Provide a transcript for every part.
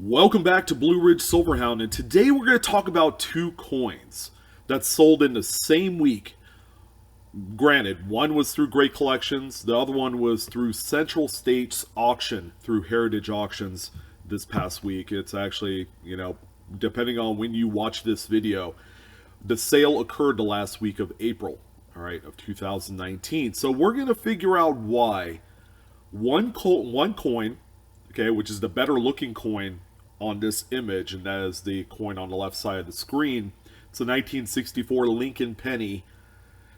Welcome back to Blue Ridge Silverhound, and today we're going to talk about two coins that sold in the same week. Granted, one was through Great Collections, the other one was through Central States Auction through Heritage Auctions this past week. It's actually, depending on when you watch this video, the sale occurred the last week of April, all right, of 2019. So we're going to figure out why one coin, okay, which is the better looking coin on this image, and that is the coin on the left side of the screen. It's a 1964 Lincoln penny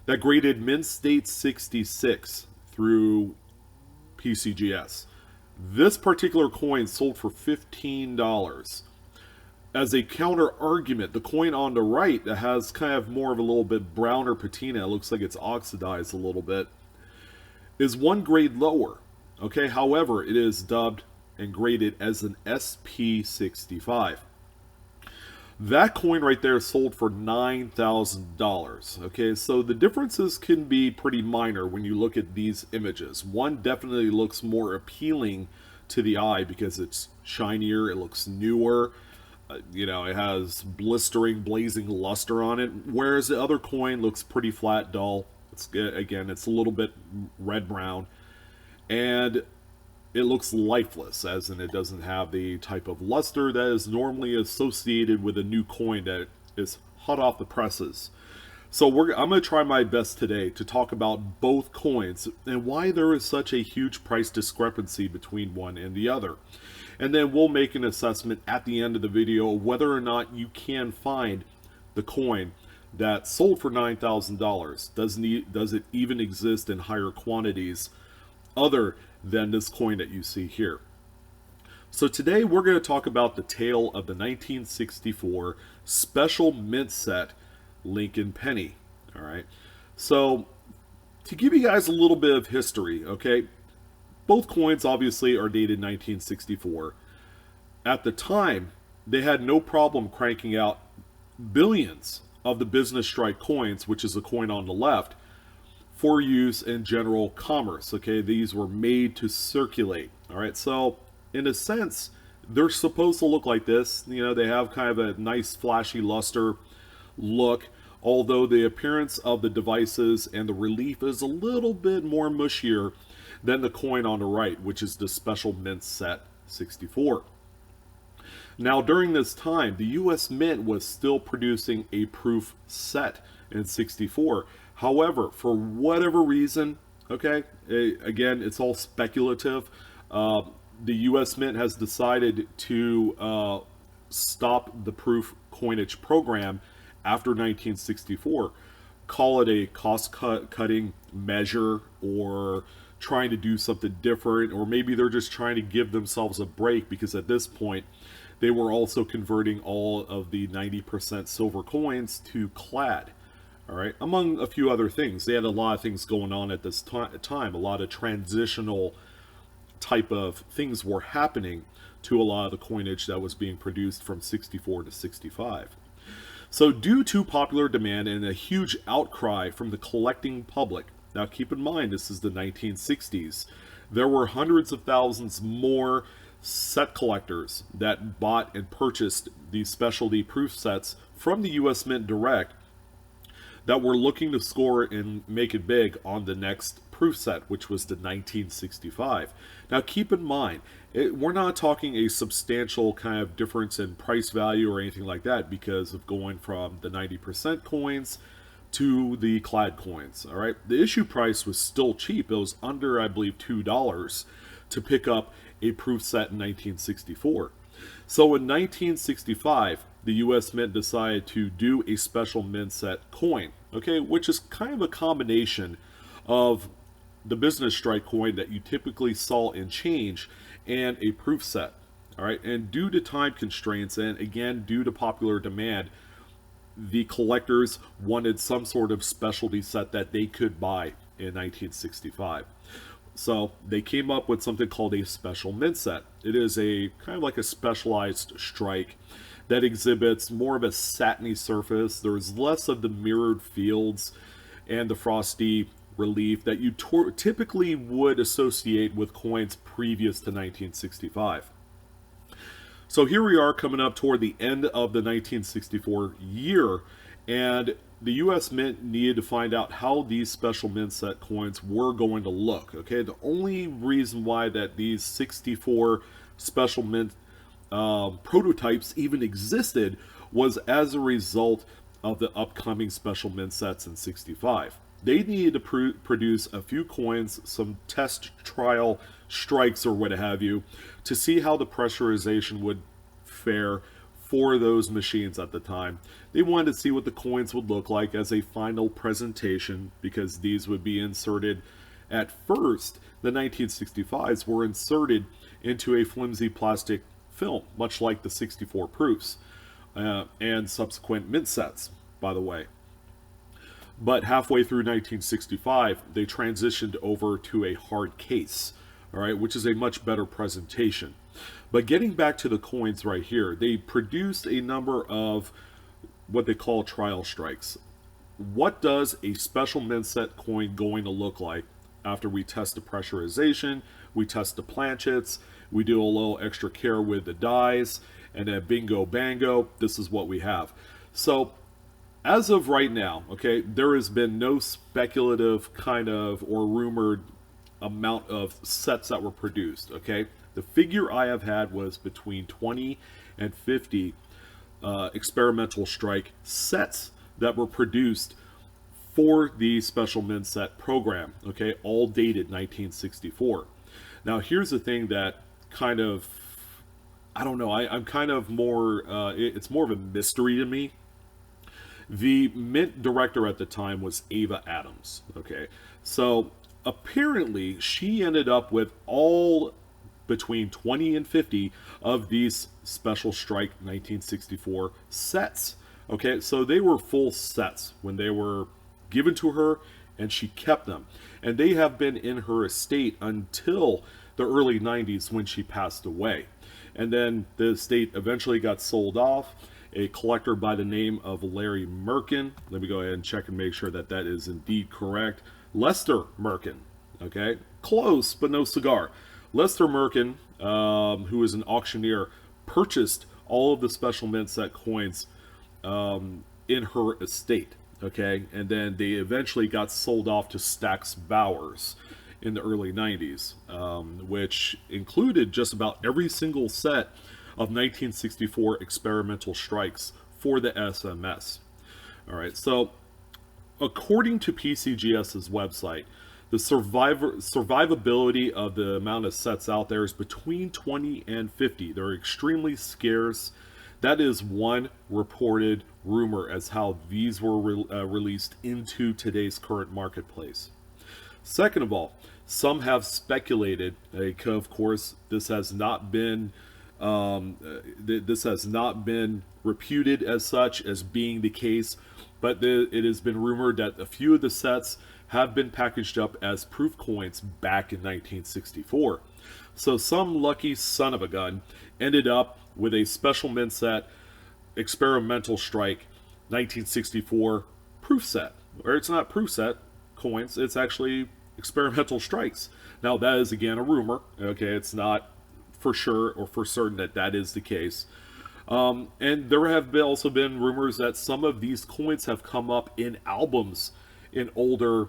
that graded Mint State 66 through PCGS. This particular coin sold for $15. As a counter argument, the coin on the right that has kind of more of a little bit browner patina, it looks like it's oxidized a little bit, is one grade lower. Okay, however, it is dubbed and graded as an SP65. That coin right there sold for $9,000. Okay, so the differences can be pretty minor when you look at these images. One definitely looks more appealing to the eye because it's shinier, it looks newer, it has blazing luster on it, whereas the other coin looks pretty flat, dull. It's a little bit red-brown, and it looks lifeless, as in it doesn't have the type of luster that is normally associated with a new coin that is hot off the presses. So I'm going to try my best today to talk about both coins and why there is such a huge price discrepancy between one and the other. And then we'll make an assessment at the end of the video whether or not you can find the coin that sold for $9,000. Does it even exist in higher quantities other than this coin that you see here? So today we're going to talk about the tale of the 1964 special mint set Lincoln penny. All right. So to give you guys a little bit of history, okay, both coins obviously are dated 1964. At the time, they had no problem cranking out billions of the business strike coins, which is the coin on the left, for use in general commerce. Okay, these were made to circulate. All right, so in a sense, they're supposed to look like this. They have kind of a nice flashy luster look, although the appearance of the devices and the relief is a little bit more mushier than the coin on the right, which is the special mint set 64. Now, during this time, the U.S. Mint was still producing a proof set in 64. However, for whatever reason, okay, again, it's all speculative, the U.S. Mint has decided to stop the proof coinage program after 1964. Call it a cost-cutting measure, or trying to do something different, or maybe they're just trying to give themselves a break because at this point they were also converting all of the 90% silver coins to clad. All right, among a few other things. They had a lot of things going on at this time. A lot of transitional type of things were happening to a lot of the coinage that was being produced from 64 to 65. So due to popular demand and a huge outcry from the collecting public, now keep in mind this is the 1960s, there were hundreds of thousands more set collectors that bought and purchased these specialty proof sets from the U.S. Mint direct that were looking to score and make it big on the next proof set, which was the 1965. Now keep in mind, we're not talking a substantial kind of difference in price value or anything like that because of going from the 90% coins to the clad coins. All right, the issue price was still cheap. It was under, I believe, $2 to pick up a proof set in 1964. So in 1965, the U.S. Mint decided to do a special mint set coin, okay, which is kind of a combination of the business strike coin that you typically saw in change and a proof set. All right, and due to time constraints and again due to popular demand, the collectors wanted some sort of specialty set that they could buy in 1965. So they came up with something called a special mint set. It is a kind of like a specialized strike that exhibits more of a satiny surface. There's less of the mirrored fields and the frosty relief that you typically would associate with coins previous to 1965. So here we are coming up toward the end of the 1964 year, and the U.S. Mint needed to find out how these special mint set coins were going to look. Okay, the only reason why that these 64 special mint prototypes even existed was as a result of the upcoming special mint sets in 65. They needed to produce a few coins, some test trial strikes or what have you, to see how the pressurization would fare for those machines at the time. They wanted to see what the coins would look like as a final presentation, because these would be inserted. At first, the 1965s were inserted into a flimsy plastic film, much like the 64 proofs and subsequent mint sets, by the way. But halfway through 1965, they transitioned over to a hard case, all right, which is a much better presentation. But getting back to the coins right here, they produced a number of what they call trial strikes. What does a special mint set coin going to look like after we test the pressurization, we test the planchets, we do a little extra care with the dies, and then bingo bango, this is what we have. So as of right now, okay, there has been no speculative kind of or rumored amount of sets that were produced, okay? The figure I have had was between 20 and 50 experimental strike sets that were produced for the special mint set program, okay, all dated 1964. Now here's the thing that kind of, I don't know, I'm kind of more, it's more of a mystery to me. The mint director at the time was Ava Adams, okay? So apparently she ended up with all between 20 and 50 of these special strike 1964 sets, okay? So they were full sets when they were given to her, and she kept them. And they have been in her estate until the early 90s when she passed away. And then the estate eventually got sold off. A collector by the name of Larry Merkin, let me go ahead and check and make sure that that is indeed correct. Lester Merkin, okay? Close, but no cigar. Lester Merkin, who is an auctioneer, purchased all of the special mint set coins in her estate, okay? And then they eventually got sold off to Stax Bowers in the early 90s, which included just about every single set of 1964 experimental strikes for the SMS. All right, so according to PCGS's website, the survivability of the amount of sets out there is between 20 and 50. They're extremely scarce. That is one reported rumor as how these were released into today's current marketplace. Second of all, some have speculated, of course, this has not been reputed as such as being the case, but it has been rumored that a few of the sets have been packaged up as proof coins back in 1964. So some lucky son of a gun ended up with a special mint set experimental strike 1964 proof set. Or it's not proof set coins, it's actually experimental strikes. Now that is again a rumor, okay, it's not for sure or for certain that that is the case. And there have also been rumors that some of these coins have come up in albums in older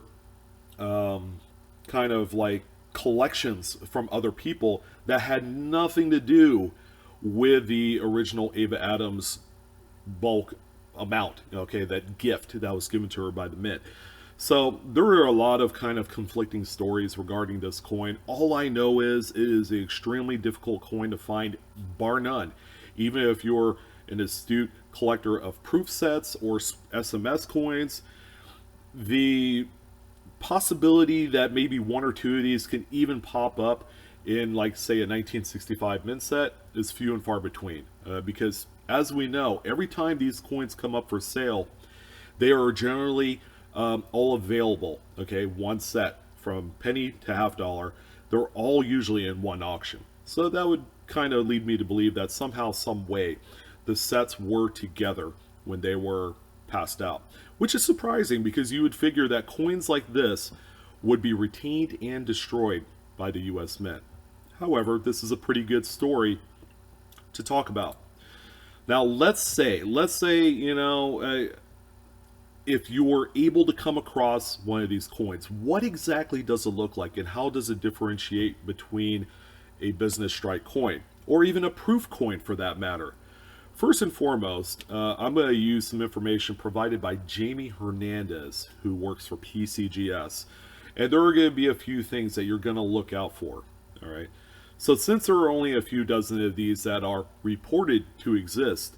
kind of like collections from other people that had nothing to do with the original Ava Adams bulk amount, okay, that gift that was given to her by the Mint. So there are a lot of kind of conflicting stories regarding this coin. All I know is it is an extremely difficult coin to find, bar none. Even if you're an astute collector of proof sets or SMS coins, the possibility that maybe one or two of these can even pop up in, like, say, a 1965 mint set is few and far between. Because, as we know, every time these coins come up for sale, they are generally all available, okay, one set from penny to $50. They're all usually in one auction. So that would kind of lead me to believe that somehow, some way, the sets were together when they were passed out. Which is surprising, because you would figure that coins like this would be retained and destroyed by the US Mint. However, this is a pretty good story to talk about. Now, let's say, if you were able to come across one of these coins, what exactly does it look like, and how does it differentiate between a business strike coin, or even a proof coin for that matter? First and foremost, I'm going to use some information provided by Jamie Hernandez, who works for PCGS. And there are going to be a few things that you're going to look out for. All right. So since there are only a few dozen of these that are reported to exist,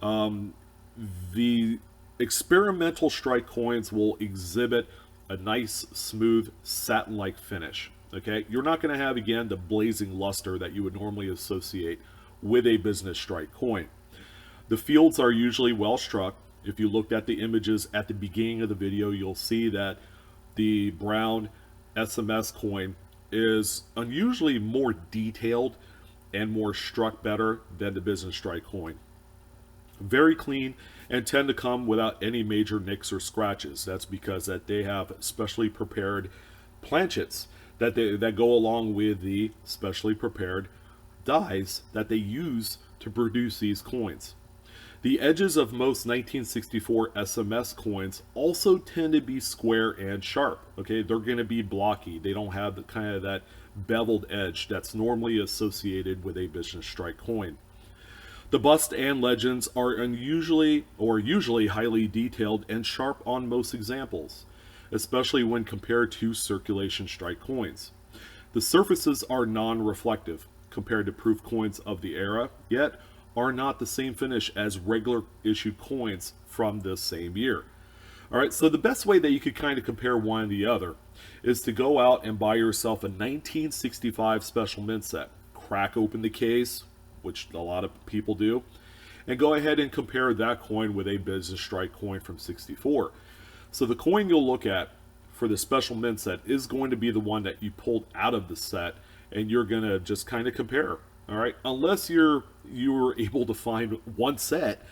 the experimental strike coins will exhibit a nice, smooth, satin-like finish. Okay, you're not going to have, again, the blazing luster that you would normally associate with a business strike coin. The fields are usually well struck. If you looked at the images at the beginning of the video, you'll see that the brown SMS coin is unusually more detailed and more struck better than the business strike coin. Very clean and tend to come without any major nicks or scratches. That's because that they have specially prepared planchets that go along with the specially prepared dies that they use to produce these coins. The edges of most 1964 SMS coins also tend to be square and sharp. Okay, they're going to be blocky. They don't have the kind of that beveled edge that's normally associated with a business strike coin. The bust and legends are usually highly detailed and sharp on most examples, especially when compared to circulation strike coins. The surfaces are non-reflective compared to proof coins of the era, yet are not the same finish as regular issue coins from this same year. Alright, so the best way that you could kind of compare one and the other is to go out and buy yourself a 1965 special mint set. Crack open the case, which a lot of people do, and go ahead and compare that coin with a business strike coin from 64. So the coin you'll look at for the special mint set is going to be the one that you pulled out of the set, and you're going to just kind of compare. All right, unless you were able to find one set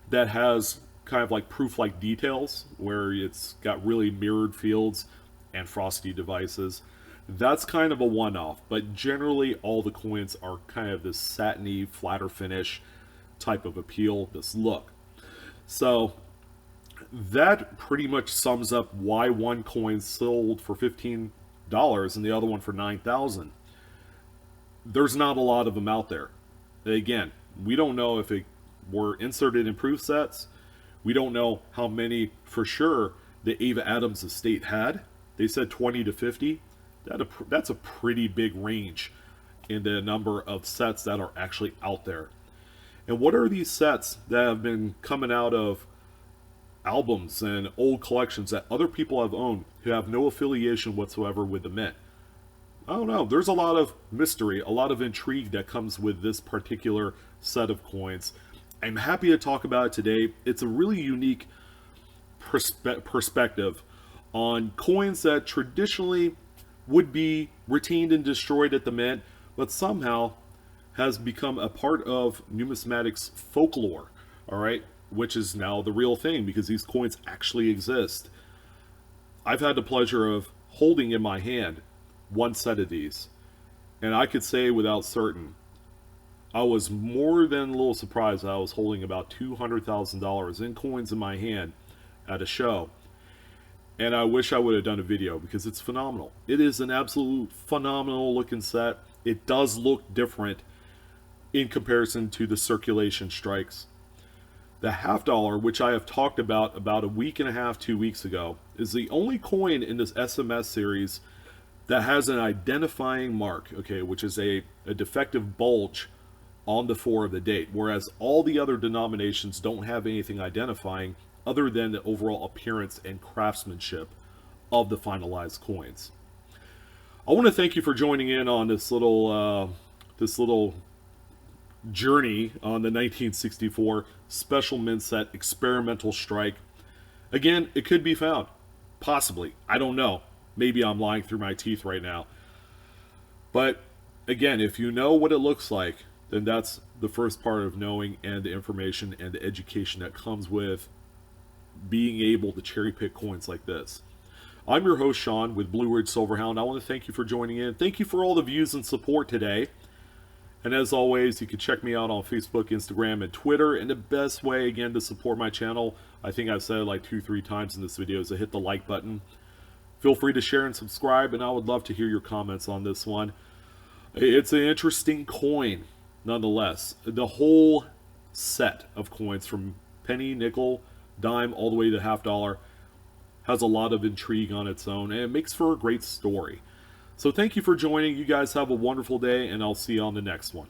that has kind of like proof-like details, where it's got really mirrored fields and frosty devices. That's kind of a one-off, but generally all the coins are kind of this satiny, flatter finish type of appeal, this look. So that pretty much sums up why one coin sold for $15 and the other one for $9,000. There's not a lot of them out there. Again, we don't know if it were inserted in proof sets. We don't know how many for sure the Ava Adams estate had. They said 20 to 50. That's a pretty big range in the number of sets that are actually out there. And what are these sets that have been coming out of albums and old collections that other people have owned who have no affiliation whatsoever with the mint? I don't know. There's a lot of mystery, a lot of intrigue that comes with this particular set of coins. I'm happy to talk about it today. It's a really unique perspective on coins that traditionally would be retained and destroyed at the mint, but somehow has become a part of numismatics folklore, all right, which is now the real thing because these coins actually exist. I've had the pleasure of holding in my hand one set of these, and I could say without certain, I was more than a little surprised that I was holding about $200,000 in coins in my hand at a show. And I wish I would have done a video because it's phenomenal. It is an absolute phenomenal looking set. It does look different in comparison to the circulation strikes. The half dollar, which I have talked about a week and a half, 2 weeks ago, is the only coin in this SMS series that has an identifying mark, okay, which is a defective bulge on the 4 of the date, whereas all the other denominations don't have anything identifying other than the overall appearance and craftsmanship of the finalized coins. I want to thank you for joining in on this little journey on the 1964 special mint set experimental strike. Again, it could be found, possibly. I don't know. Maybe I'm lying through my teeth right now. But again, if you know what it looks like, then that's the first part of knowing, and the information and the education that comes with being able to cherry pick coins like this. I'm your host, Sean, with Blue Ridge Silverhound. I want to thank you for joining in. Thank you for all the views and support today. And as always, you can check me out on Facebook, Instagram, and Twitter. And the best way, again, to support my channel, I think I've said it like 2-3 times in this video, is to hit the like button. Feel free to share and subscribe, and I would love to hear your comments on this one. It's an interesting coin, nonetheless. The whole set of coins, from penny, nickel, dime, all the way to half dollar, has a lot of intrigue on its own, and it makes for a great story. So thank you for joining. You guys have a wonderful day, and I'll see you on the next one.